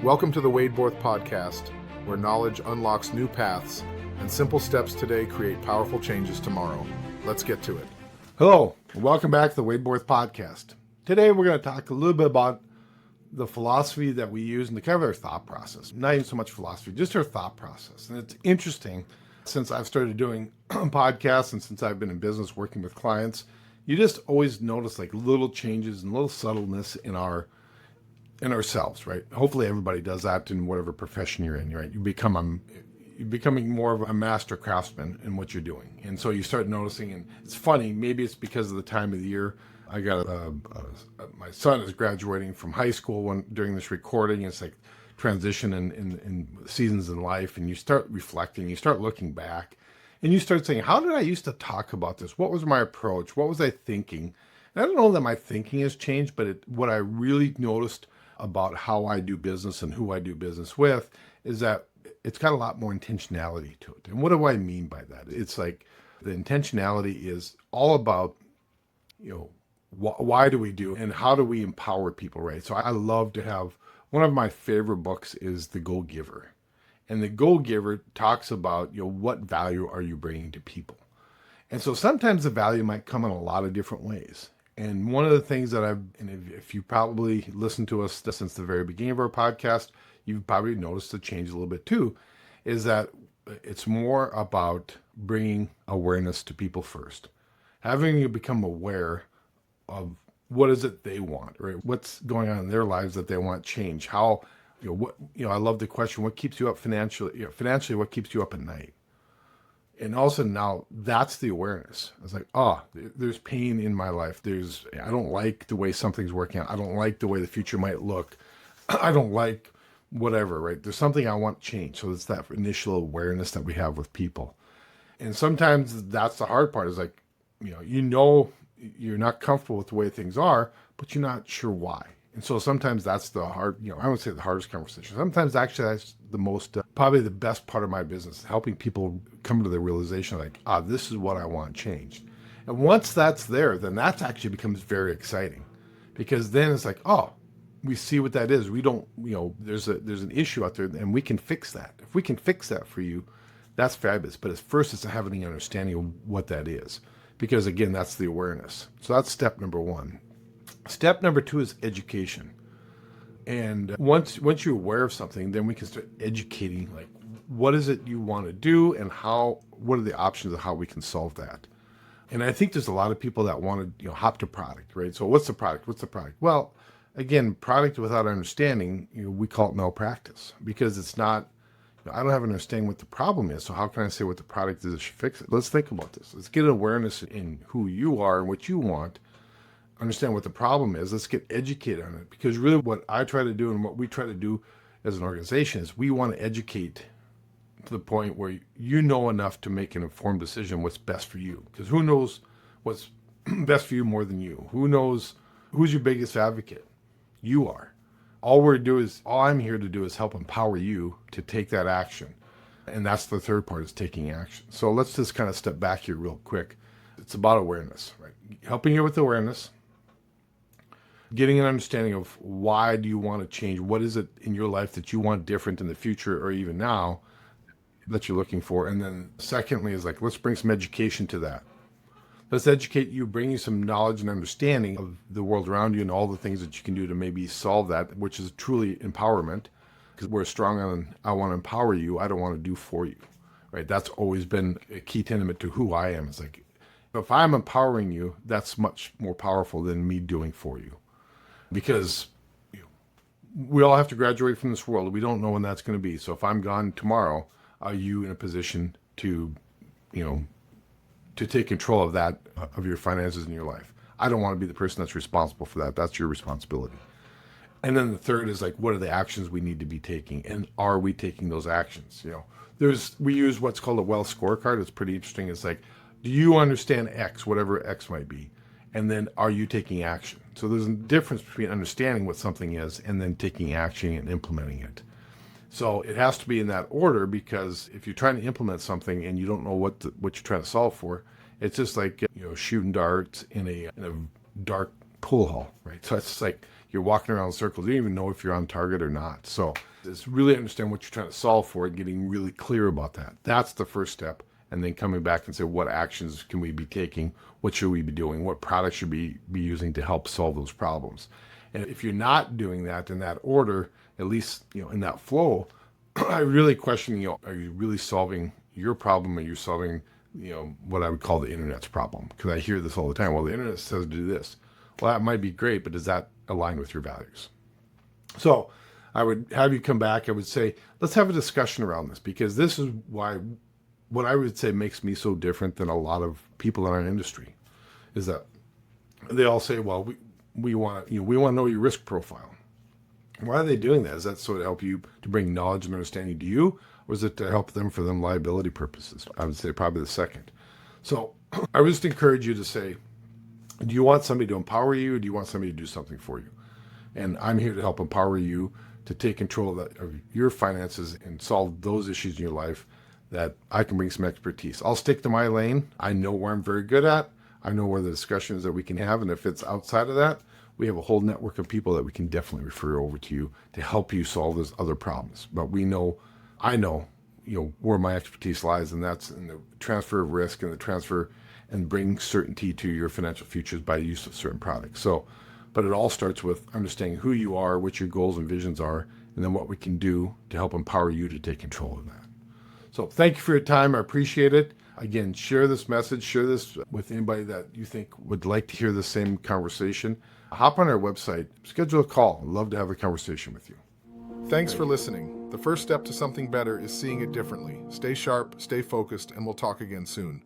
Welcome to the Wade Borth Podcast, where knowledge unlocks new paths and simple steps today create powerful changes tomorrow. Let's get to it. Hello, and welcome back to the Wade Borth Podcast. Today we're going to talk a little bit about the philosophy that we use in the kind of our thought process. Not even so much philosophy, just our thought process. And it's interesting, since I've started doing podcasts and since I've been in business working with clients, you just always notice like little changes and little subtleness in ourselves, right? Hopefully everybody does that in whatever profession you're in, right? You're becoming more of a master craftsman in what you're doing. And so you start noticing, and it's funny, maybe it's because of the time of the year. I got my son is graduating from high school during this recording. It's like transition in seasons in life, and you start reflecting, you start looking back, and you start saying, how did I used to talk about this? What was my approach? What was I thinking? And I don't know that my thinking has changed, but what I really noticed about how I do business and who I do business with is that it's got a lot more intentionality to it. And what do I mean by that? It's like the intentionality is all about, why do we do and how do we empower people, right? So I love to have, one of my favorite books is The Go-Giver. And The Go-Giver talks about, what value are you bringing to people? And so sometimes the value might come in a lot of different ways. And one of the things that if you probably listened to us since the very beginning of our podcast, you've probably noticed the change a little bit too, is that it's more about bringing awareness to people first. Having you become aware of what is it they want, right? What's going on in their lives that they want change? How, I love the question, what keeps you up financially? Financially, what keeps you up at night? And also now that's the awareness. It's like, there's pain in my life. I don't like the way something's working out. I don't like the way the future might look. I don't like whatever, right? There's something I want to change. So it's that initial awareness that we have with people. And sometimes that's the hard part is like, you're not comfortable with the way things are, but you're not sure why. And so sometimes that's the hard, I would say the hardest conversation. Sometimes actually that's the most, probably the best part of my business, helping people come to the realization like, this is what I want changed. And once that's there, then that actually becomes very exciting because then it's like, we see what that is. We don't, there's an issue out there and we can fix that. If we can fix that for you, that's fabulous. But at first it's having an understanding of what that is because again, that's the awareness. So that's step number one. Step number two is education. And once you're aware of something, then we can start educating, like, what is it you want to do and what are the options of how we can solve that? And I think there's a lot of people that want to, hop to product, right? So what's the product? Well, again, product without understanding, we call it malpractice because it's not, I don't have an understanding what the problem is. So how can I say what the product is that should fix it? Let's think about this. Let's get an awareness in who you are and what you want. Understand what the problem is. Let's get educated on it. Because really what I try to do and what we try to do as an organization is we want to educate to the point where you know enough to make an informed decision what's best for you. Because who knows what's best for you more than you? Who knows who's your biggest advocate? You are. All I'm here to do is help empower you to take that action. And that's the third part is taking action. So let's just kind of step back here real quick. It's about awareness, right? Helping you with awareness. Getting an understanding of why do you want to change? What is it in your life that you want different in the future or even now that you're looking for? And then secondly is like, let's bring some education to that. Let's educate you, bring you some knowledge and understanding of the world around you and all the things that you can do to maybe solve that, which is truly empowerment. Because we're strong on, I want to empower you. I don't want to do for you, right? That's always been a key tenet to who I am. It's like, if I'm empowering you, that's much more powerful than me doing for you. Because we all have to graduate from this world. We don't know when that's going to be. So if I'm gone tomorrow, are you in a position to, to take control of that, of your finances in your life? I don't want to be the person that's responsible for that. That's your responsibility. And then the third is like, what are the actions we need to be taking? And are we taking those actions? We use what's called a wealth scorecard. It's pretty interesting. It's like, do you understand X, whatever X might be? And then are you taking action? So there's a difference between understanding what something is and then taking action and implementing it. So it has to be in that order because if you're trying to implement something and you don't know what you're trying to solve for, it's just like shooting darts in a dark pool hall, right? So it's like you're walking around in circles. You don't even know if you're on target or not. So it's really understand what you're trying to solve for and getting really clear about that. That's the first step. And then coming back and say, what actions can we be taking? What should we be doing? What products should we be using to help solve those problems? And if you're not doing that in that order, at least, in that flow, I really question, are you really solving your problem? Or are you solving, what I would call the internet's problem? Because I hear this all the time. Well, the internet says to do this. Well, that might be great, but does that align with your values? So I would have you come back. I would say, let's have a discussion around this, because this is why what I would say makes me so different than a lot of people in our industry is that they all say, well, we want to know your risk profile. Why are they doing that? Is that so to help you to bring knowledge and understanding to you, or is it to help them for them liability purposes? I would say probably the second. So I would just encourage you to say, do you want somebody to empower you, or do you want somebody to do something for you? And I'm here to help empower you to take control of your finances and solve those issues in your life that I can bring some expertise. I'll stick to my lane. I know where I'm very good at. I know where the discussions that we can have. And if it's outside of that, we have a whole network of people that we can definitely refer over to you to help you solve those other problems. But I know, where my expertise lies, and that's in the transfer of risk and the transfer and bring certainty to your financial futures by use of certain products. So, but it all starts with understanding who you are, what your goals and visions are, and then what we can do to help empower you to take control of that. So thank you for your time. I appreciate it. Again, share this message, share this with anybody that you think would like to hear the same conversation. Hop on our website, schedule a call. I'd love to have a conversation with you. Thanks for listening. The first step to something better is seeing it differently. Stay sharp, stay focused, and we'll talk again soon.